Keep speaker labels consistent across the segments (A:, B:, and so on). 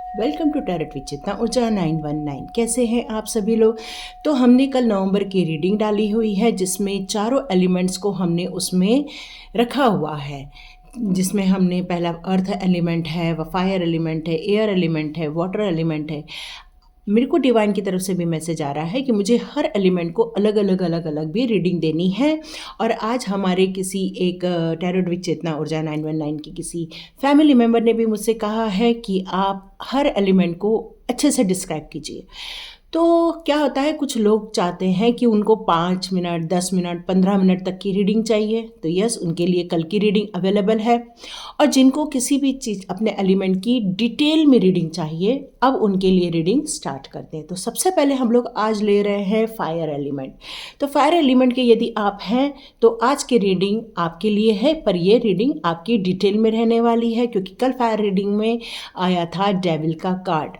A: Welcome to tarot with चेतना ऊर्जा 919। कैसे हैं आप सभी लोग। तो हमने कल नवंबर की रीडिंग डाली हुई है जिसमें चारों एलिमेंट्स को हमने उसमें रखा हुआ है, जिसमें हमने पहला अर्थ एलिमेंट है, फायर एलिमेंट है, एयर एलिमेंट है, वाटर एलिमेंट है। मेरे को डिवाइन की तरफ से भी मैसेज आ रहा है कि मुझे हर एलिमेंट को अलग अलग भी रीडिंग देनी है। और आज हमारे किसी एक टैरोट विद चेतना ऊर्जा 919 की किसी फैमिली मेम्बर ने भी मुझसे कहा है कि आप हर एलिमेंट को अच्छे से डिस्क्राइब कीजिए। तो क्या होता है, कुछ लोग चाहते हैं कि उनको 5 मिनट, 10 मिनट, 15 मिनट तक की रीडिंग चाहिए, तो यस, उनके लिए कल की रीडिंग अवेलेबल है। और जिनको किसी भी चीज़ अपने एलिमेंट की डिटेल में रीडिंग चाहिए, अब उनके लिए रीडिंग स्टार्ट करते हैं। तो सबसे पहले हम लोग आज ले रहे हैं फायर एलिमेंट। तो फायर एलिमेंट के यदि आप हैं तो आज की रीडिंग आपके लिए है, पर ये रीडिंग आपकी डिटेल में रहने वाली है क्योंकि कल फायर रीडिंग में आया था डेविल का कार्ड।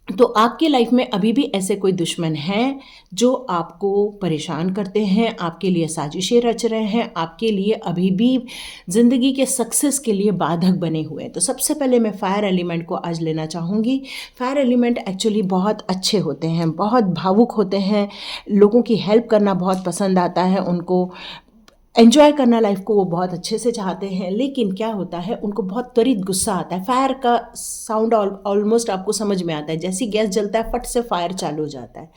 A: तो आपकी लाइफ में अभी भी ऐसे कोई दुश्मन हैं जो आपको परेशान करते हैं, आपके लिए साजिशें रच रहे हैं, आपके लिए अभी भी ज़िंदगी के सक्सेस के लिए बाधक बने हुए हैं। तो सबसे पहले मैं फायर एलिमेंट को आज लेना चाहूँगी। फायर एलिमेंट एक्चुअली बहुत अच्छे होते हैं, बहुत भावुक होते हैं, लोगों की हेल्प करना बहुत पसंद आता है उनको, एन्जॉय करना लाइफ को वो बहुत अच्छे से चाहते हैं। लेकिन क्या होता है, उनको बहुत त्वरित गुस्सा आता है। फायर का साउंड ऑलमोस्ट आपको समझ में आता है, जैसे गैस जलता है फट से फायर चालू हो जाता है।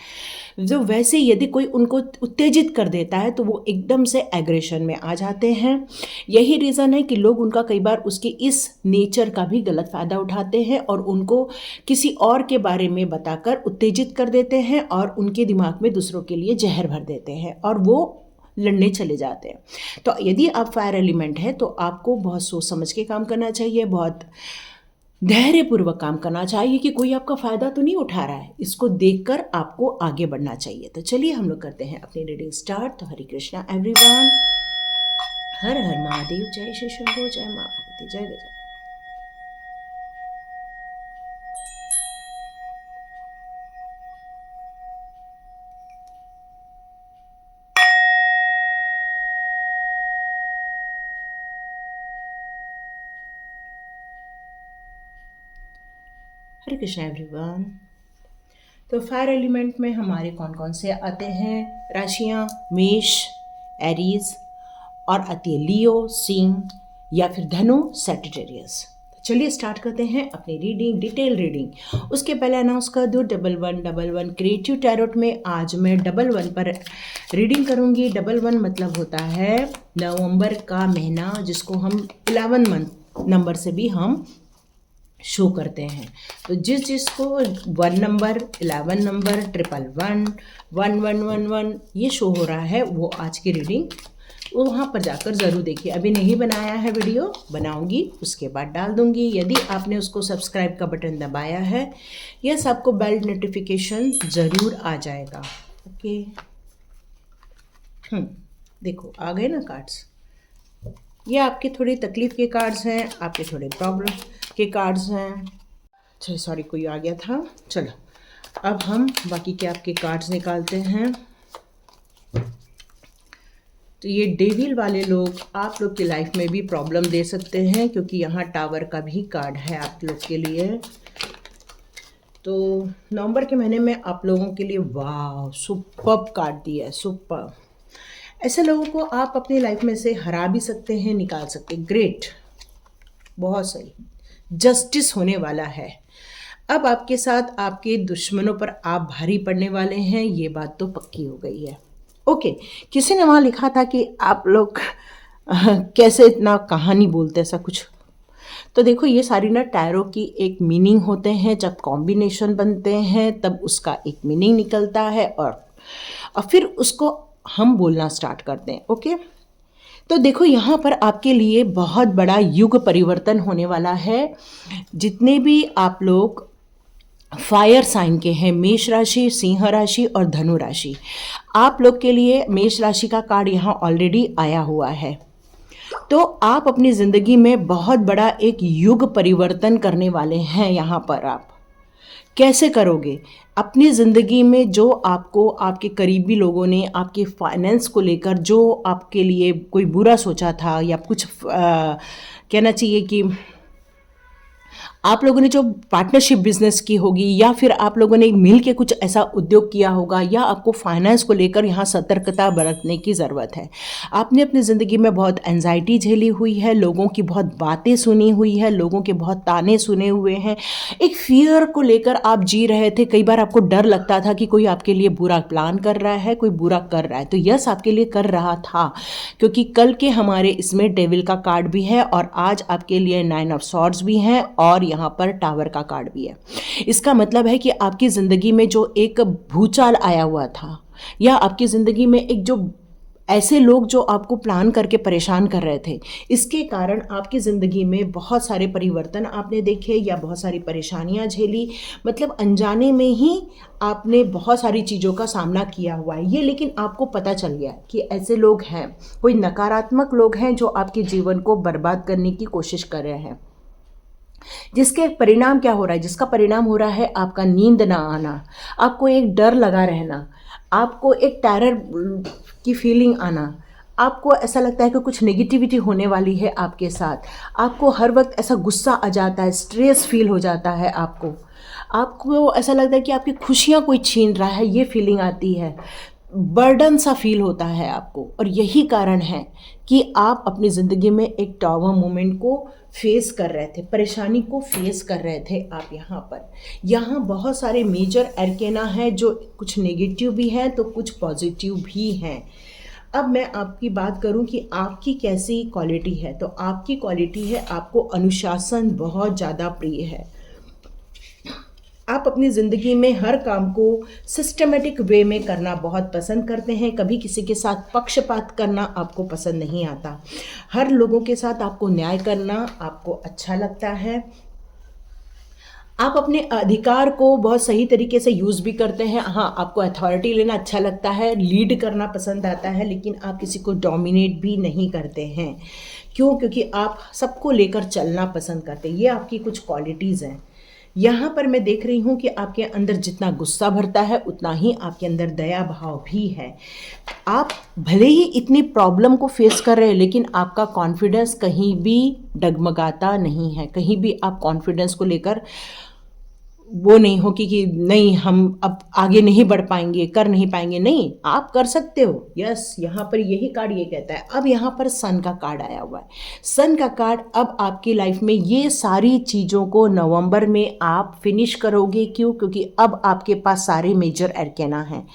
A: जो वैसे यदि कोई उनको उत्तेजित कर देता है तो वो एकदम से एग्रेशन में आ जाते हैं। यही रीज़न है कि लोग उनका कई बार उसके इस नेचर का भी गलत फ़ायदा उठाते हैं और उनको किसी और के बारे में बताकर उत्तेजित कर देते हैं और उनके दिमाग में दूसरों के लिए जहर भर देते हैं और वो लड़ने चले जाते हैं। तो यदि आप फायर एलिमेंट है तो आपको बहुत सोच समझ के काम करना चाहिए, बहुत धैर्यपूर्वक काम करना चाहिए कि कोई आपका फ़ायदा तो नहीं उठा रहा है, इसको देखकर आपको आगे बढ़ना चाहिए। तो चलिए हम लोग करते हैं अपनी रीडिंग स्टार्ट। तो हरे कृष्णा एवरीवन, हर हर महादेव, जय श्री शंभो, जय माँ भगवती, जय गजा। हरे कृष्णा एवरीवन। तो फायर एलिमेंट में हमारे कौन कौन से आते हैं राशियाँ, मेष, एरीज और आती है लियो, सिंह या फिर धनु, सैजिटेरियस। चलिए स्टार्ट करते हैं अपनी रीडिंग, डिटेल रीडिंग। उसके पहले अनाउंस कर दूँ, 1111 क्रिएटिव टैरोट में आज मैं 11 पर रीडिंग करूँगी। 11 मतलब होता है नवंबर का महीना, जिसको हम 11 मंथ नंबर से भी हम शो करते हैं। तो जिसको 1 नंबर, 11 नंबर, 111, 1111 ये शो हो रहा है, वो आज की रीडिंग वो वहाँ पर जाकर ज़रूर देखिए। अभी नहीं बनाया है वीडियो, बनाऊंगी उसके बाद डाल दूंगी। यदि आपने उसको सब्सक्राइब का बटन दबाया है, यस, आपको बेल नोटिफिकेशन ज़रूर आ जाएगा। ओके, देखो आ गए ना कार्ड्स। ये आपके थोड़ी तकलीफ़ के कार्ड्स हैं, आपके थोड़े प्रॉब्लम के कार्ड्स हैं। चलो सॉरी, कोई आ गया था। चलो अब हम बाकी के आपके कार्ड्स निकालते हैं। तो ये डेविल वाले लोग आप लोग की लाइफ में भी प्रॉब्लम दे सकते हैं क्योंकि यहाँ टावर का भी कार्ड है आप लोग के लिए। तो नवंबर के महीने में आप लोगों के लिए वाह सुपर्ब कार्ड दिया है, सुपर्ब। ऐसे लोगों को आप अपनी लाइफ में से हरा भी सकते हैं, निकाल सकते हैं। ग्रेट, बहुत सही, जस्टिस होने वाला है। अब आपके साथ आपके दुश्मनों पर आप भारी पड़ने वाले हैं, ये बात तो पक्की हो गई है। ओके, किसी ने वहाँ लिखा था कि आप लोग कैसे इतना कहानी बोलते, ऐसा कुछ। तो देखो, ये सारी ना टैरो की एक मीनिंग होते हैं, जब कॉम्बिनेशन बनते हैं तब उसका एक मीनिंग निकलता है और फिर उसको हम बोलना स्टार्ट करते हैं। ओके, तो देखो यहाँ पर आपके लिए बहुत बड़ा युग परिवर्तन होने वाला है। जितने भी आप लोग फायर साइन के हैं, मेष राशि, सिंह राशि और धनु राशि, आप लोग के लिए मेष राशि का कार्ड यहाँ ऑलरेडी आया हुआ है। तो आप अपनी ज़िंदगी में बहुत बड़ा एक युग परिवर्तन करने वाले हैं। यहाँ पर आप कैसे करोगे अपनी ज़िंदगी में, जो आपको आपके करीबी लोगों ने आपके फाइनेंस को लेकर जो आपके लिए कोई बुरा सोचा था या कुछ कहना चाहिए कि आप लोगों ने जो पार्टनरशिप बिजनेस की होगी या फिर आप लोगों ने मिल के कुछ ऐसा उद्योग किया होगा, या आपको फाइनेंस को लेकर यहाँ सतर्कता बरतने की ज़रूरत है। आपने अपनी ज़िंदगी में बहुत एंजाइटी झेली हुई है, लोगों की बहुत बातें सुनी हुई है, लोगों के बहुत ताने सुने हुए हैं, एक फियर को लेकर आप जी रहे थे। कई बार आपको डर लगता था कि कोई आपके लिए बुरा प्लान कर रहा है, कोई बुरा कर रहा है। तो यस, आपके लिए कर रहा था, क्योंकि कल के हमारे इसमें डेविल का कार्ड भी है और आज आपके लिए 9 ऑफ सॉर्ड्स भी हैं और यहाँ पर टावर का कार्ड भी है। इसका मतलब है कि आपकी ज़िंदगी में जो एक भूचाल आया हुआ था, या आपकी ज़िंदगी में एक जो ऐसे लोग जो आपको प्लान करके परेशान कर रहे थे, इसके कारण आपकी ज़िंदगी में बहुत सारे परिवर्तन आपने देखे या बहुत सारी परेशानियां झेली। मतलब अनजाने में ही आपने बहुत सारी चीज़ों का सामना किया हुआ है ये, लेकिन आपको पता चल गया कि ऐसे लोग हैं, कोई नकारात्मक लोग हैं जो आपके जीवन को बर्बाद करने की कोशिश कर रहे हैं। जिसके परिणाम क्या हो रहा है? जिसका परिणाम हो रहा है आपका नींद ना आना, आपको एक डर लगा रहना, आपको एक टेरर की फीलिंग आना, आपको ऐसा लगता है कि कुछ नेगेटिविटी होने वाली है आपके साथ, आपको हर वक्त ऐसा गुस्सा आ जाता है, स्ट्रेस फील हो जाता है, आपको ऐसा लगता है कि आपकी खुशियाँ कोई छीन रहा है, ये फीलिंग आती है, बर्डन सा फील होता है आपको। और यही कारण है कि आप अपनी ज़िंदगी में एक टावर मोमेंट को फेस कर रहे थे, परेशानी को फेस कर रहे थे आप। यहाँ बहुत सारे मेजर एरकेना हैं, जो कुछ नेगेटिव भी हैं तो कुछ पॉजिटिव भी हैं। अब मैं आपकी बात करूं कि आपकी कैसी क्वालिटी है, तो आपकी क्वालिटी है, आपको अनुशासन बहुत ज़्यादा प्रिय है। आप अपनी ज़िंदगी में हर काम को सिस्टमेटिक वे में करना बहुत पसंद करते हैं। कभी किसी के साथ पक्षपात करना आपको पसंद नहीं आता। हर लोगों के साथ आपको न्याय करना आपको अच्छा लगता है। आप अपने अधिकार को बहुत सही तरीके से यूज़ भी करते हैं। हाँ, आपको अथॉरिटी लेना अच्छा लगता है, लीड करना पसंद आता है, लेकिन आप किसी को डोमिनेट भी नहीं करते हैं। क्यों? क्योंकि आप सबको लेकर चलना पसंद करते हैं। ये आपकी कुछ क्वालिटीज़ हैं। यहाँ पर मैं देख रही हूँ कि आपके अंदर जितना गुस्सा भरता है उतना ही आपके अंदर दया भाव भी है। आप भले ही इतनी प्रॉब्लम को फेस कर रहे हैं, लेकिन आपका कॉन्फिडेंस कहीं भी डगमगाता नहीं है। कहीं भी आप कॉन्फिडेंस को लेकर वो नहीं हो कि नहीं हम अब आगे नहीं बढ़ पाएंगे, कर नहीं पाएंगे। नहीं, आप कर सकते हो। यस, यहाँ पर यही कार्ड ये कहता है। अब यहाँ पर सन का कार्ड आया हुआ है। सन का कार्ड अब आपकी लाइफ में ये सारी चीज़ों को नवंबर में आप फिनिश करोगे। क्यों? क्योंकि अब आपके पास सारे मेजर एरकेना हैं।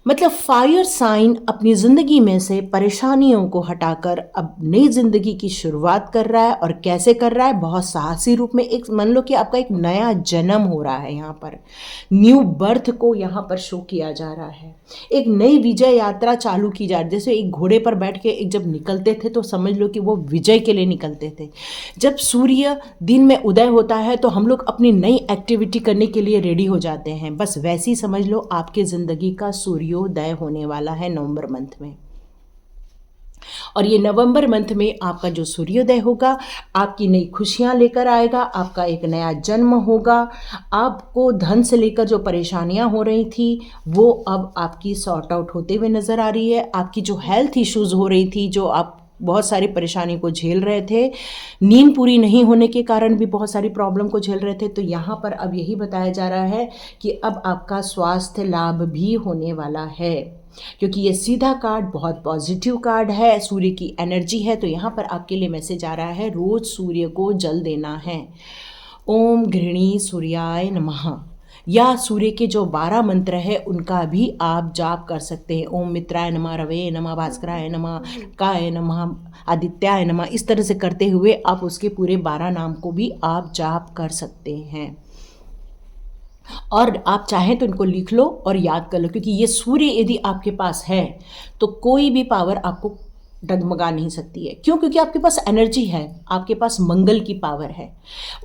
A: मतलब फायर साइन अपनी ज़िंदगी में से परेशानियों को हटाकर अब नई ज़िंदगी की शुरुआत कर रहा है। और कैसे कर रहा है? बहुत साहसी रूप में। एक मान लो कि आपका एक नया जन्म हो रहा है। यहाँ पर न्यू बर्थ को यहाँ पर शो किया जा रहा है। एक नई विजय यात्रा चालू की जा रही है। जैसे एक घोड़े पर बैठ के एक जब निकलते थे तो समझ लो कि वो विजय के लिए निकलते थे। जब सूर्य दिन में उदय होता है तो हम लोग अपनी नई एक्टिविटी करने के लिए रेडी हो जाते हैं। बस वैसे ही समझ लो आपके ज़िंदगी का सूर्योदय होने वाला है नवंबर मंथ में। और ये नवंबर मंथ में आपका जो सूर्योदय होगा आपकी नई खुशियां लेकर आएगा। आपका एक नया जन्म होगा। आपको धन से लेकर जो परेशानियां हो रही थी वो अब आपकी सॉर्ट आउट होते हुए नज़र आ रही है। आपकी जो हेल्थ इश्यूज़ हो रही थी, जो आप बहुत सारी परेशानी को झेल रहे थे, नींद पूरी नहीं होने के कारण भी बहुत सारी प्रॉब्लम को झेल रहे थे, तो यहाँ पर अब यही बताया जा रहा है कि अब आपका स्वास्थ्य लाभ भी होने वाला है। क्योंकि ये सीधा कार्ड बहुत पॉजिटिव कार्ड है, सूर्य की एनर्जी है। तो यहाँ पर आपके लिए मैसेज आ रहा है, रोज सूर्य को जल देना है। ओम गृहिणी सूर्याय नमः, या सूर्य के जो 12 मंत्र है उनका भी आप जाप कर सकते हैं। ओम मित्राय नमः, रवे नमः, भास्कराय नमः, काय नमः, आदित्याय नमः। इस तरह से करते हुए आप उसके पूरे 12 नाम को भी आप जाप कर सकते हैं। और आप चाहें तो इनको लिख लो और याद कर लो, क्योंकि ये सूर्य यदि आपके पास है तो कोई भी पावर आपको डगमगा नहीं सकती है। क्यों? क्योंकि आपके पास एनर्जी है, आपके पास मंगल की पावर है।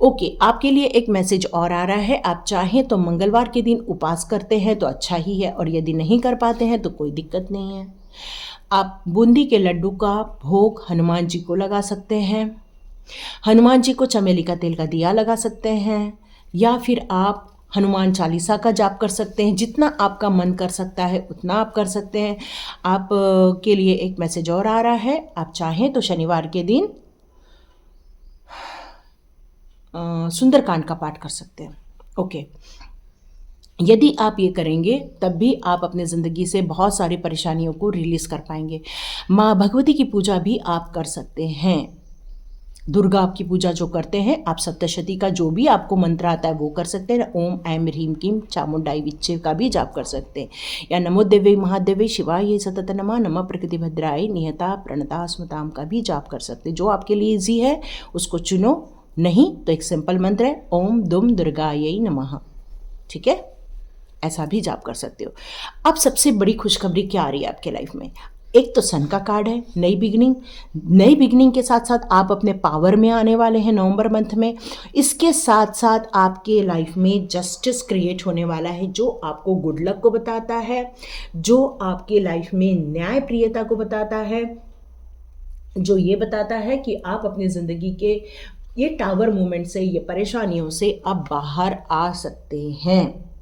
A: ओके, आपके लिए एक मैसेज और आ रहा है। आप चाहें तो मंगलवार के दिन उपवास करते हैं तो अच्छा ही है, और यदि नहीं कर पाते हैं तो कोई दिक्कत नहीं है। आप बूंदी के लड्डू का भोग हनुमान जी को लगा सकते हैं। हनुमान जी को चमेली का तेल का दिया लगा सकते हैं, या फिर आप हनुमान चालीसा का जाप कर सकते हैं। जितना आपका मन कर सकता है उतना आप कर सकते हैं। आप के लिए एक मैसेज और आ रहा है। आप चाहें तो शनिवार के दिन सुंदरकांड का पाठ कर सकते हैं। ओके, यदि आप ये करेंगे तब भी आप अपने ज़िंदगी से बहुत सारी परेशानियों को रिलीज़ कर पाएंगे। माँ भगवती की पूजा भी आप कर सकते हैं। दुर्गा आपकी पूजा जो करते हैं, आप सप्तशती का जो भी आपको मंत्र आता है वो कर सकते हैं। ओम ऐं ह्रीं क्लीं चामुंडाई विच्चे का भी जाप कर सकते हैं, या नमो देवी महादेवी शिवाय सतत नमः नमः प्रकृति भद्राय नियता प्रणता स्मृताम का भी जाप कर सकते हैं। जो आपके लिए ईजी है उसको चुनो, नहीं तो एक सिंपल मंत्र है ओम दुम दुर्गायै नमः, ठीक है, ऐसा भी जाप कर सकते हो। अब सबसे बड़ी खुशखबरी क्या आ रही है आपके लाइफ में? एक तो सन का कार्ड है, नई बिगनिंग। नई बिगनिंग के साथ साथ आप अपने पावर में आने वाले हैं नवंबर मंथ में। इसके साथ साथ आपके लाइफ में जस्टिस क्रिएट होने वाला है, जो आपको गुड लक को बताता है, जो आपके लाइफ में न्याय प्रियता को बताता है, जो ये बताता है कि आप अपनी ज़िंदगी के ये टावर मोमेंट से, ये परेशानियों से अब बाहर आ सकते हैं।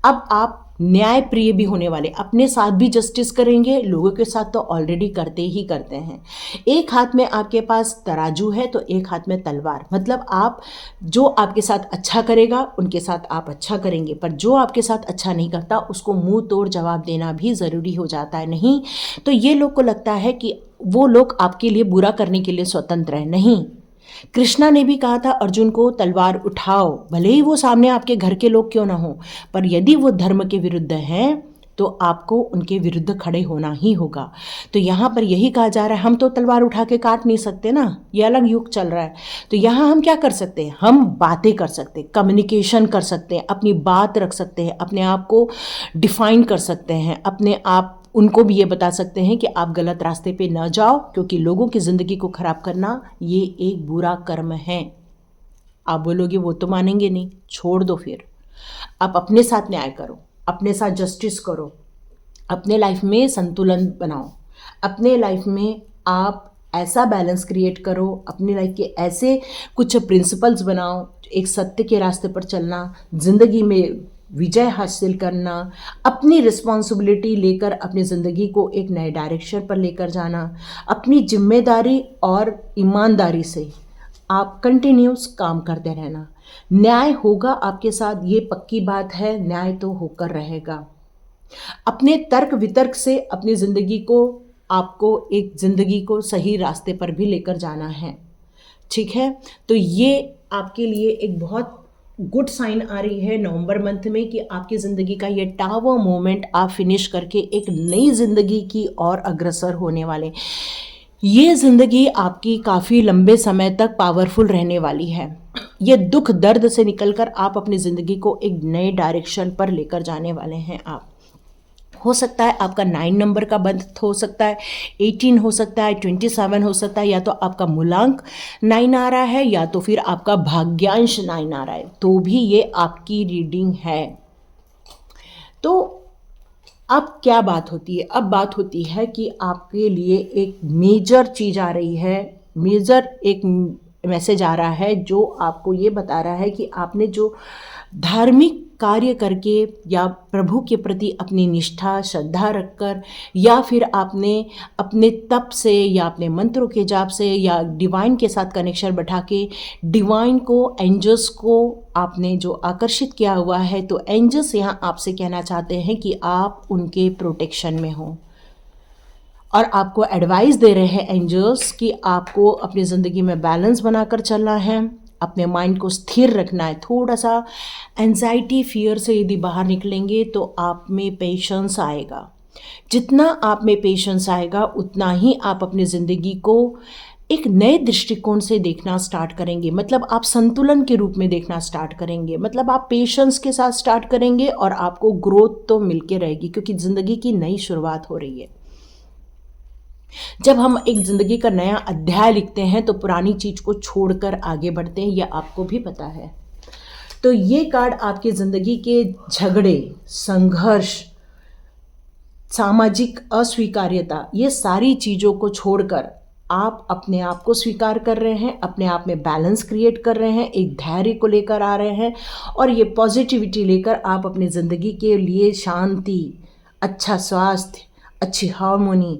A: अब आप न्याय प्रिय भी होने वाले, अपने साथ भी जस्टिस करेंगे, लोगों के साथ तो ऑलरेडी करते ही करते हैं। एक हाथ में आपके पास तराजू है तो एक हाथ में तलवार, मतलब आप जो आपके साथ अच्छा करेगा उनके साथ आप अच्छा करेंगे, पर जो आपके साथ अच्छा नहीं करता उसको मुंह तोड़ जवाब देना भी ज़रूरी हो जाता है। नहीं तो ये लोग को लगता है कि वो लोग आपके लिए बुरा करने के लिए स्वतंत्र हैं। नहीं, कृष्णा ने भी कहा था अर्जुन को तलवार उठाओ, भले ही वो सामने आपके घर के लोग क्यों ना हो, पर यदि वो धर्म के विरुद्ध हैं तो आपको उनके विरुद्ध खड़े होना ही होगा। तो यहाँ पर यही कहा जा रहा है, हम तो तलवार उठा के काट नहीं सकते ना, ये अलग युग चल रहा है। तो यहाँ हम क्या कर सकते हैं? हम बातें कर सकते हैं, कम्युनिकेशन कर सकते हैं, अपनी बात रख सकते हैं, अपने आप को डिफाइन कर सकते हैं, अपने आप उनको भी ये बता सकते हैं कि आप गलत रास्ते पे न जाओ, क्योंकि लोगों की ज़िंदगी को ख़राब करना ये एक बुरा कर्म है। आप बोलोगे वो तो मानेंगे नहीं, छोड़ दो फिर। आप अपने साथ न्याय करो, अपने साथ जस्टिस करो, अपने लाइफ में संतुलन बनाओ, अपने लाइफ में आप ऐसा बैलेंस क्रिएट करो, अपनी लाइफ के ऐसे कुछ प्रिंसिपल्स बनाओ, एक सत्य के रास्ते पर चलना, ज़िंदगी में विजय हासिल करना, अपनी रिस्पॉन्सिबिलिटी लेकर अपनी ज़िंदगी को एक नए डायरेक्शन पर लेकर जाना, अपनी जिम्मेदारी और ईमानदारी से आप कंटिन्यूस काम करते रहना। न्याय होगा आपके साथ, ये पक्की बात है, न्याय तो होकर रहेगा। अपने तर्क वितर्क से अपनी ज़िंदगी को, आपको एक ज़िंदगी को सही रास्ते पर भी लेकर जाना है, ठीक है। तो ये आपके लिए एक बहुत गुड साइन आ रही है नवंबर मंथ में कि आपकी ज़िंदगी का ये टावर मोमेंट आप फिनिश करके एक नई ज़िंदगी की ओर अग्रसर होने वाले। ये ज़िंदगी आपकी काफ़ी लंबे समय तक पावरफुल रहने वाली है। ये दुख दर्द से निकलकर आप अपनी ज़िंदगी को एक नए डायरेक्शन पर लेकर जाने वाले हैं। आप हो सकता है आपका 9 नंबर का बंध हो सकता है, 18 हो सकता है, 27 हो सकता है, या तो आपका मूलांक 9 आ रहा है या तो फिर आपका भाग्यांश 9 आ रहा है, तो भी ये आपकी रीडिंग है। तो अब क्या बात होती है? अब बात होती है कि आपके लिए एक मेजर चीज़ आ रही है, मेजर एक मैसेज आ रहा है जो आपको ये बता रहा है कि आपने जो धार्मिक कार्य करके या प्रभु के प्रति अपनी निष्ठा श्रद्धा रखकर, या फिर आपने अपने तप से या अपने मंत्रों के जाप से या डिवाइन के साथ कनेक्शन बैठा के डिवाइन को, एंजल्स को आपने जो आकर्षित किया हुआ है, तो एंजल्स यहाँ आपसे कहना चाहते हैं कि आप उनके प्रोटेक्शन में हो और आपको एडवाइस दे रहे हैं एंजल्स कि आपको अपनी ज़िंदगी में बैलेंस बनाकर चलना है, अपने माइंड को स्थिर रखना है। थोड़ा सा एंजाइटी फियर से यदि बाहर निकलेंगे तो आप में पेशेंस आएगा। जितना आप में पेशेंस आएगा उतना ही आप अपनी ज़िंदगी को एक नए दृष्टिकोण से देखना स्टार्ट करेंगे। मतलब आप संतुलन के रूप में देखना स्टार्ट करेंगे, मतलब आप पेशेंस के साथ स्टार्ट करेंगे और आपको ग्रोथ तो मिलके रहेगी, क्योंकि ज़िंदगी की नई शुरुआत हो रही है। जब हम एक ज़िंदगी का नया अध्याय लिखते हैं तो पुरानी चीज़ को छोड़कर आगे बढ़ते हैं, यह आपको भी पता है। तो ये कार्ड आपकी ज़िंदगी के झगड़े, संघर्ष, सामाजिक अस्वीकार्यता, ये सारी चीज़ों को छोड़कर आप अपने आप को स्वीकार कर रहे हैं, अपने आप में बैलेंस क्रिएट कर रहे हैं, एक धैर्य को लेकर आ रहे हैं और ये पॉजिटिविटी लेकर आप अपनी ज़िंदगी के लिए शांति, अच्छा स्वास्थ्य, अच्छी हार्मोनी,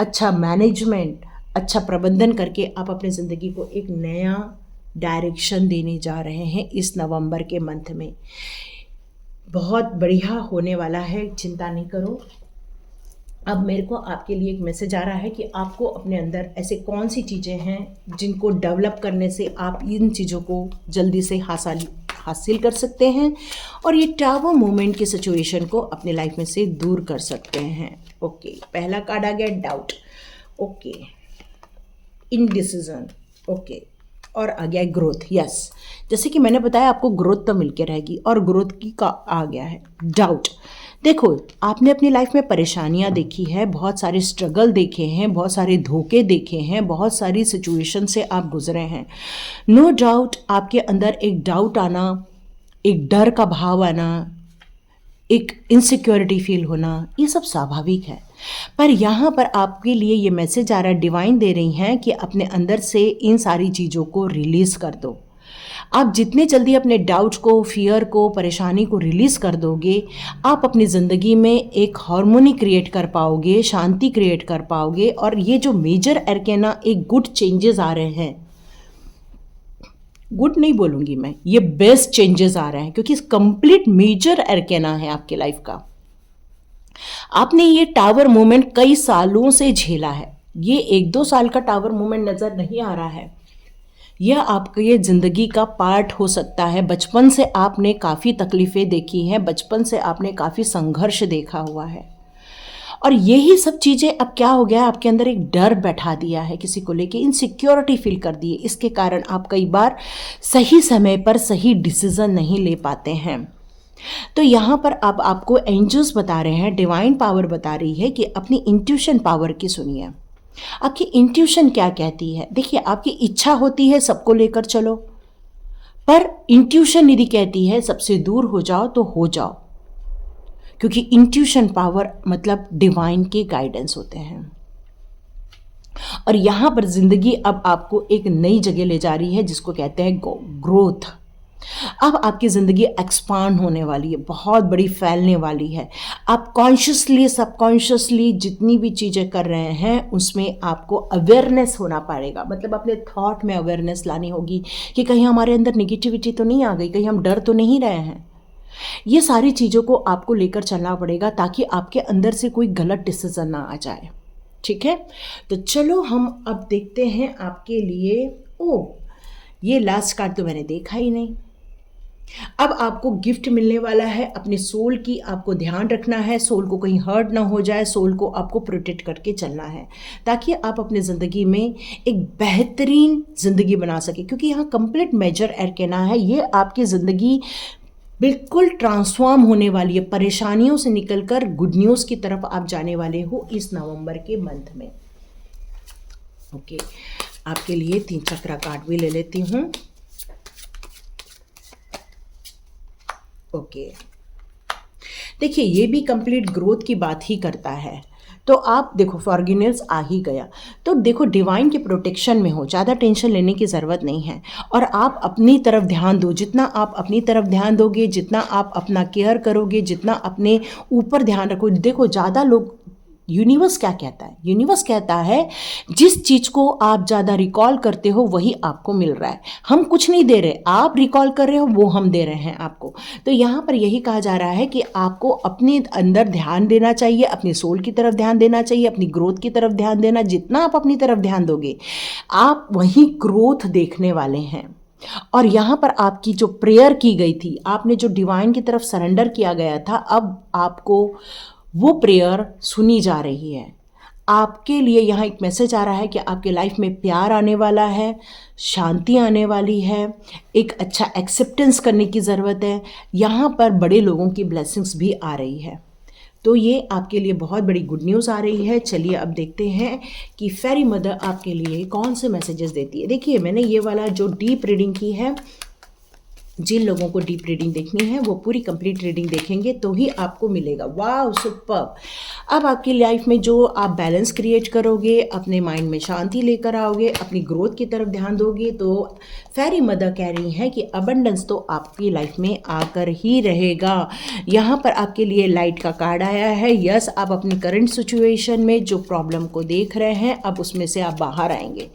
A: अच्छा मैनेजमेंट, अच्छा प्रबंधन करके आप अपनी ज़िंदगी को एक नया डायरेक्शन देने जा रहे हैं इस नवंबर के मंथ में। बहुत बढ़िया होने वाला है, चिंता नहीं करो। अब मेरे को आपके लिए एक मैसेज आ रहा है कि आपको अपने अंदर ऐसे कौन सी चीज़ें हैं जिनको डेवलप करने से आप इन चीज़ों को जल्दी से हासिल कर सकते हैं और ये टावर मूवमेंट की सिचुएशन को अपने लाइफ में से दूर कर सकते हैं। ओके, पहला कार्ड आ गया डाउट, ओके, इनडिसीजन, ओके, और आ गया ग्रोथ। यस, जैसे कि मैंने बताया आपको ग्रोथ तो मिलके रहेगी और ग्रोथ की का आ गया है डाउट। देखो, आपने अपनी लाइफ में परेशानियां देखी है, बहुत सारे स्ट्रगल देखे हैं, बहुत सारे धोखे देखे हैं, बहुत सारी सिचुएशन से आप गुजरे हैं। नो डाउट आपके अंदर एक डाउट आना, एक डर का भाव आना, एक इनसिक्योरिटी फील होना, ये सब स्वाभाविक है। पर यहाँ पर आपके लिए ये मैसेज आ रहा है, डिवाइन दे रही हैं कि अपने अंदर से इन सारी चीज़ों को रिलीज़ कर दो। आप जितने जल्दी अपने डाउट्स को, फियर को, परेशानी को रिलीज़ कर दोगे, आप अपनी ज़िंदगी में एक हार्मोनी क्रिएट कर पाओगे, शांति क्रिएट कर पाओगे। और ये जो मेजर एरकेना एक गुड चेंजेस आ रहे हैं, गुड नहीं बोलूँगी मैं, ये बेस्ट चेंजेस आ रहे हैं क्योंकि कंप्लीट मेजर एरकेना है आपके लाइफ का। आपने ये टावर मूवमेंट कई सालों से झेला है, ये 1-2 साल का टावर मूवमेंट नज़र नहीं आ रहा है। यह आपके ज़िंदगी का पार्ट हो सकता है। बचपन से आपने काफ़ी तकलीफ़ें देखी हैं, बचपन से आपने काफ़ी संघर्ष देखा हुआ है और यही सब चीज़ें अब क्या हो गया है, आपके अंदर एक डर बैठा दिया है, किसी को लेके इनसिक्योरिटी फील कर दी है। इसके कारण आप कई बार सही समय पर सही डिसीज़न नहीं ले पाते हैं। तो यहाँ पर अब आपको एंजल्स बता रहे हैं, डिवाइन पावर बता रही है कि अपनी इंट्यूशन पावर की सुनिए। आपकी इंट्यूशन क्या कहती है? देखिए, आपकी इच्छा होती है सबको लेकर चलो, पर इंट्यूशन यदि कहती है सबसे दूर हो जाओ तो हो जाओ, क्योंकि इंट्यूशन पावर मतलब डिवाइन के गाइडेंस होते हैं। और यहाँ पर जिंदगी अब आपको एक नई जगह ले जा रही है जिसको कहते हैं ग्रोथ। अब आपकी ज़िंदगी एक्सपांड होने वाली है, बहुत बड़ी फैलने वाली है। आप कॉन्शियसली, सबकॉन्शियसली जितनी भी चीज़ें कर रहे हैं उसमें आपको अवेयरनेस होना पड़ेगा। मतलब अपने थॉट में अवेयरनेस लानी होगी कि कहीं हमारे अंदर निगेटिविटी तो नहीं आ गई, कहीं हम डर तो नहीं रहे हैं। ये सारी चीज़ों को आपको लेकर चलना पड़ेगा ताकि आपके अंदर से कोई गलत डिसीज़न ना आ जाए। ठीक है, तो चलो हम अब देखते हैं आपके लिए। ये लास्ट कार्ड तो मैंने देखा ही नहीं। अब आपको गिफ्ट मिलने वाला है अपने सोल की, आपको ध्यान रखना है, सोल को कहीं हर्ट ना हो जाए, सोल को आपको प्रोटेक्ट करके चलना है ताकि आप अपने ज़िंदगी में एक बेहतरीन ज़िंदगी बना सके। क्योंकि यहाँ कंप्लीट मेजर एरकेना है, ये आपकी ज़िंदगी बिल्कुल ट्रांसफॉर्म होने वाली है। परेशानियों से निकलकर गुड न्यूज़ की तरफ आप जाने वाले हो इस नवंबर के मंथ में। ओके, आपके लिए 3 चक्रा कार्ड भी ले लेती हूँ। ओके, देखिए, ये भी कंप्लीट ग्रोथ की बात ही करता है। तो आप देखो, फॉरगिवनेस आ ही गया, तो देखो डिवाइन के प्रोटेक्शन में हो, ज़्यादा टेंशन लेने की ज़रूरत नहीं है। और आप अपनी तरफ ध्यान दो, जितना आप अपनी तरफ ध्यान दोगे, जितना आप अपना केयर करोगे, जितना अपने ऊपर ध्यान रखो। देखो, ज़्यादा लोग, यूनिवर्स क्या कहता है? यूनिवर्स कहता है जिस चीज़ को आप ज़्यादा रिकॉल करते हो वही आपको मिल रहा है। हम कुछ नहीं दे रहे, आप रिकॉल कर रहे हो, वो हम दे रहे हैं आपको। तो यहाँ पर यही कहा जा रहा है कि आपको अपने अंदर ध्यान देना चाहिए, अपनी सोल की तरफ ध्यान देना चाहिए, अपनी ग्रोथ की तरफ ध्यान देना। जितना आप अपनी तरफ ध्यान दोगे आप वही ग्रोथ देखने वाले हैं। और यहाँ पर आपकी जो प्रेयर की गई थी, आपने जो डिवाइन की तरफ सरेंडर किया गया था, अब आपको वो प्रेयर सुनी जा रही है। आपके लिए यहाँ एक मैसेज आ रहा है कि आपके लाइफ में प्यार आने वाला है, शांति आने वाली है, एक अच्छा एक्सेप्टेंस करने की ज़रूरत है। यहाँ पर बड़े लोगों की ब्लेसिंग्स भी आ रही है। तो ये आपके लिए बहुत बड़ी गुड न्यूज़ आ रही है। चलिए अब देखते हैं कि फेरी मदर आपके लिए कौन से मैसेजेस देती है। देखिए, मैंने ये वाला जो डीप रीडिंग की है, जिन लोगों को डीप रीडिंग देखनी है वो पूरी कंप्लीट रीडिंग देखेंगे तो ही आपको मिलेगा। वाह सुपर। अब आपकी लाइफ में जो आप बैलेंस क्रिएट करोगे, अपने माइंड में शांति लेकर आओगे, अपनी ग्रोथ की तरफ ध्यान दोगे, तो फेरी मदर कह रही हैं कि अबंडेंस तो आपकी लाइफ में आकर ही रहेगा। यहाँ पर आपके लिए लाइट का कार्ड आया है। यस, आप अपनी करंट सिचुएशन में जो प्रॉब्लम को देख रहे हैं अब उसमें से आप बाहर आएंगे।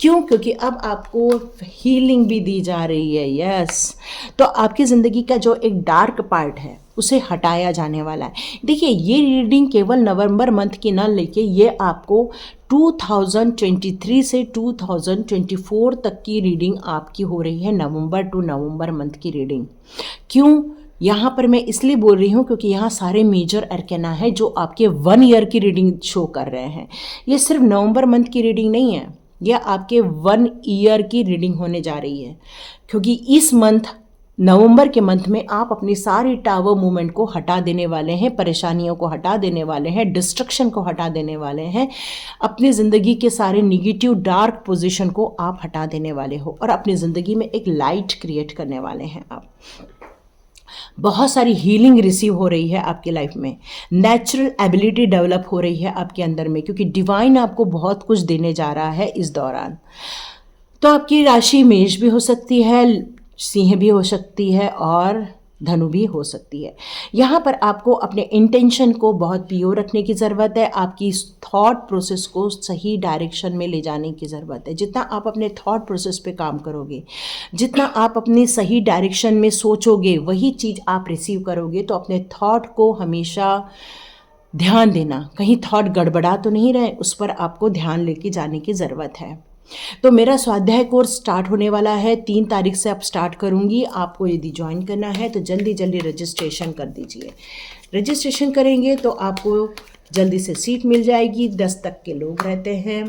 A: क्यों? क्योंकि अब आपको हीलिंग भी दी जा रही है। यस, तो आपकी ज़िंदगी का जो एक डार्क पार्ट है उसे हटाया जाने वाला है। देखिए, ये रीडिंग केवल नवंबर मंथ की ना लेके ये आपको 2023 से 2024 तक की रीडिंग आपकी हो रही है, नवंबर टू नवंबर मंथ की रीडिंग। क्यों यहाँ पर मैं इसलिए बोल रही हूँ क्योंकि यहाँ सारे मेजर अरकाना है जो आपके 1 ईयर की रीडिंग शो कर रहे हैं। ये सिर्फ नवंबर मंथ की रीडिंग नहीं है, यह आपके 1 ईयर की रीडिंग होने जा रही है। क्योंकि इस मंथ, नवंबर के मंथ में आप अपनी सारी टावर मूवमेंट को हटा देने वाले हैं, परेशानियों को हटा देने वाले हैं, डिस्ट्रक्शन को हटा देने वाले हैं, अपनी ज़िंदगी के सारे निगेटिव डार्क पोजीशन को आप हटा देने वाले हो और अपनी ज़िंदगी में एक लाइट क्रिएट करने वाले हैं आप। बहुत सारी हीलिंग रिसीव हो रही है आपकी लाइफ में, नेचुरल एबिलिटी डेवलप हो रही है आपके अंदर में, क्योंकि डिवाइन आपको बहुत कुछ देने जा रहा है इस दौरान। तो आपकी राशि मेष भी हो सकती है, सिंह भी हो सकती है और धनु भी हो सकती है। यहाँ पर आपको अपने इंटेंशन को बहुत प्योर रखने की ज़रूरत है, आपकी थॉट प्रोसेस को सही डायरेक्शन में ले जाने की ज़रूरत है। जितना आप अपने थॉट प्रोसेस पे काम करोगे, जितना आप अपने सही डायरेक्शन में सोचोगे, वही चीज़ आप रिसीव करोगे। तो अपने थॉट को हमेशा ध्यान देना, कहीं थॉट गड़बड़ा तो नहीं रहे, उस पर आपको ध्यान लेके जाने की ज़रूरत है। तो मेरा स्वाध्याय कोर्स स्टार्ट होने वाला है, 3 तारीख से अब स्टार्ट करूंगी। आपको यदि ज्वाइन करना है तो जल्दी जल्दी रजिस्ट्रेशन कर दीजिए। रजिस्ट्रेशन करेंगे तो आपको जल्दी से सीट मिल जाएगी। 10 तक के लोग रहते हैं।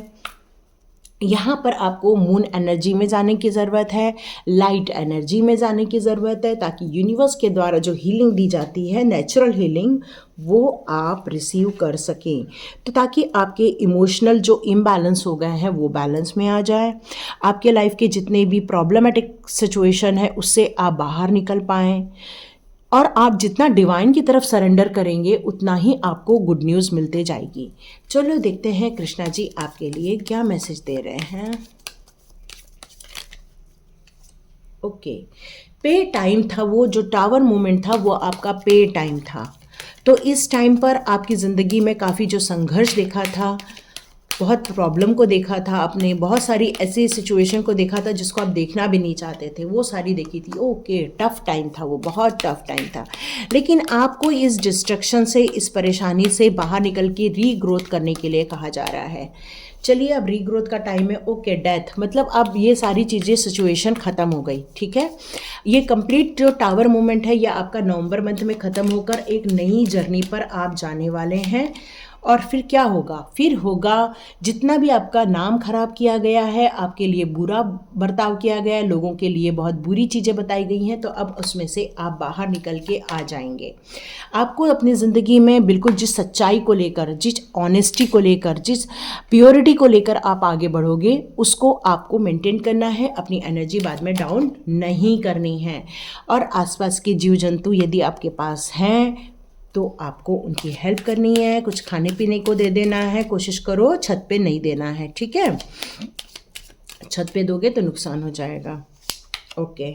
A: यहाँ पर आपको मून एनर्जी में जाने की ज़रूरत है, लाइट एनर्जी में जाने की ज़रूरत है, ताकि यूनिवर्स के द्वारा जो हीलिंग दी जाती है, नेचुरल हीलिंग, वो आप रिसीव कर सकें। तो ताकि आपके इमोशनल जो इम्बैलेंस हो गए हैं वो बैलेंस में आ जाए, आपके लाइफ के जितने भी प्रॉब्लमेटिक सिचुएशन है उससे आप बाहर निकल पाएँ, और आप जितना डिवाइन की तरफ सरेंडर करेंगे उतना ही आपको गुड न्यूज़ मिलते जाएगी। चलो देखते हैं कृष्णा जी आपके लिए क्या मैसेज दे रहे हैं। ओके, पे टाइम था, वो जो टावर मोमेंट था वो आपका पे टाइम था। तो इस टाइम पर आपकी ज़िंदगी में काफ़ी जो संघर्ष देखा था, बहुत प्रॉब्लम को देखा था आपने, बहुत सारी ऐसी सिचुएशन को देखा था जिसको आप देखना भी नहीं चाहते थे, वो सारी देखी थी। ओके, टफ़ टाइम था वो, बहुत टफ़ टाइम था। लेकिन आपको इस डिस्ट्रक्शन से, इस परेशानी से बाहर निकल के रीग्रोथ करने के लिए कहा जा रहा है। चलिए, अब रीग्रोथ का टाइम है। ओके, डेथ मतलब अब ये सारी चीज़ें, सिचुएशन ख़त्म हो गई, ठीक है। ये कंप्लीट जो टावर मूवमेंट है ये आपका नवंबर मंथ में ख़त्म होकर एक नई जर्नी पर आप जाने वाले हैं। और फिर क्या होगा? फिर होगा जितना भी आपका नाम खराब किया गया है, आपके लिए बुरा बर्ताव किया गया है, लोगों के लिए बहुत बुरी चीज़ें बताई गई हैं, तो अब उसमें से आप बाहर निकल के आ जाएंगे। आपको अपनी ज़िंदगी में बिल्कुल जिस सच्चाई को लेकर, जिस ऑनेस्टी को लेकर, जिस प्योरिटी को लेकर आप आगे बढ़ोगे, उसको आपको मेंटेन करना है। अपनी एनर्जी बाद में डाउन नहीं करनी है। और आसपास के जीव जंतु यदि आपके पास हैं तो आपको उनकी हेल्प करनी है, कुछ खाने पीने को दे देना है। कोशिश करो छत पे नहीं देना है, ठीक है। छत पे दोगे तो नुकसान हो जाएगा। ओके,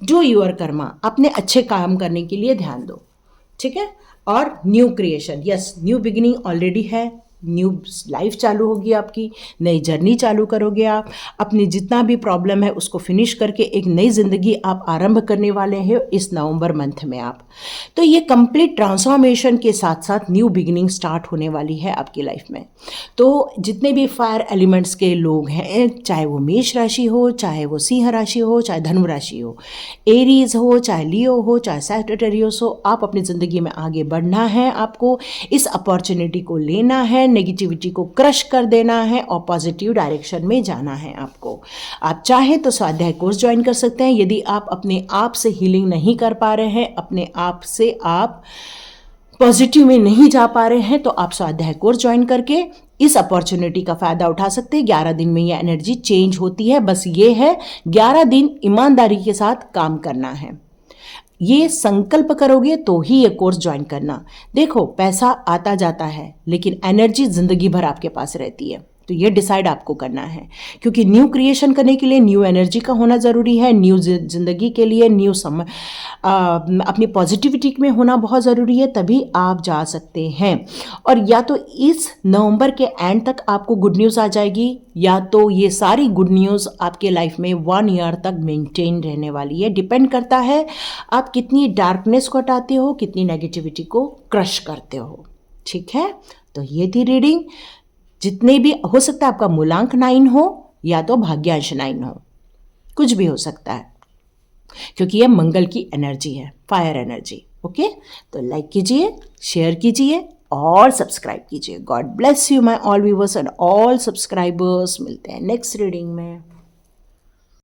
A: डू योर कर्मा, अपने अच्छे काम करने के लिए ध्यान दो, ठीक है। और new creation, yes, new beginning already है, न्यू लाइफ चालू होगी आपकी, नई जर्नी चालू करोगे आप। अपनी जितना भी प्रॉब्लम है उसको फिनिश करके एक नई ज़िंदगी आप आरंभ करने वाले हैं इस नवंबर मंथ में आप। तो ये कंप्लीट ट्रांसफॉर्मेशन के साथ साथ न्यू बिगिनिंग स्टार्ट होने वाली है आपकी लाइफ में। तो जितने भी फायर एलिमेंट्स के लोग हैं, चाहे वो मेष राशि हो, चाहे वो सिंह राशि हो, चाहे धनु राशि हो, एरीज हो, चाहे लियो हो, चाहे सैजिटेरियस हो, आप अपनी ज़िंदगी में आगे बढ़ना है। आपको इस अपॉर्चुनिटी को लेना है, नेगेटिविटी को क्रश कर देना है और पॉजिटिव डायरेक्शन में जाना है आपको। आप चाहें तो स्वाध्याय कोर्स ज्वाइन कर सकते हैं। यदि आप अपने आप से हीलिंग नहीं कर पा रहे हैं, अपने आप से आप पॉजिटिव में नहीं जा पा रहे हैं, तो आप स्वाध्याय कोर्स ज्वाइन करके इस अपॉर्चुनिटी का फ़ायदा उठा सकते हैं। 11 दिन में ये एनर्जी चेंज होती है। बस ये है 11 दिन ईमानदारी के साथ काम करना है। ये संकल्प करोगे तो ही ये कोर्स ज्वाइन करना। देखो, पैसा आता जाता है लेकिन एनर्जी ज़िंदगी भर आपके पास रहती है। तो ये डिसाइड आपको करना है, क्योंकि न्यू क्रिएशन करने के लिए न्यू एनर्जी का होना ज़रूरी है। न्यू ज़िंदगी के लिए न्यू अपनी पॉजिटिविटी में होना बहुत ज़रूरी है, तभी आप जा सकते हैं। और या तो इस नवंबर के एंड तक आपको गुड न्यूज़ आ जाएगी, या तो ये सारी गुड न्यूज़ आपके लाइफ में 1 ईयर तक मेंटेन रहने वाली है। डिपेंड करता है आप कितनी डार्कनेस को हटाते हो, कितनी नेगेटिविटी को क्रश करते हो। ठीक है, तो ये थी रीडिंग। जितने भी हो सकता है, आपका मूलांक 9 हो या तो भाग्यांश 9 हो, कुछ भी हो सकता है, क्योंकि यह मंगल की एनर्जी है, फायर एनर्जी। ओके, तो लाइक कीजिए, शेयर कीजिए और सब्सक्राइब कीजिए। God bless you my all viewers and all subscribers. मिलते हैं नेक्स्ट रीडिंग में।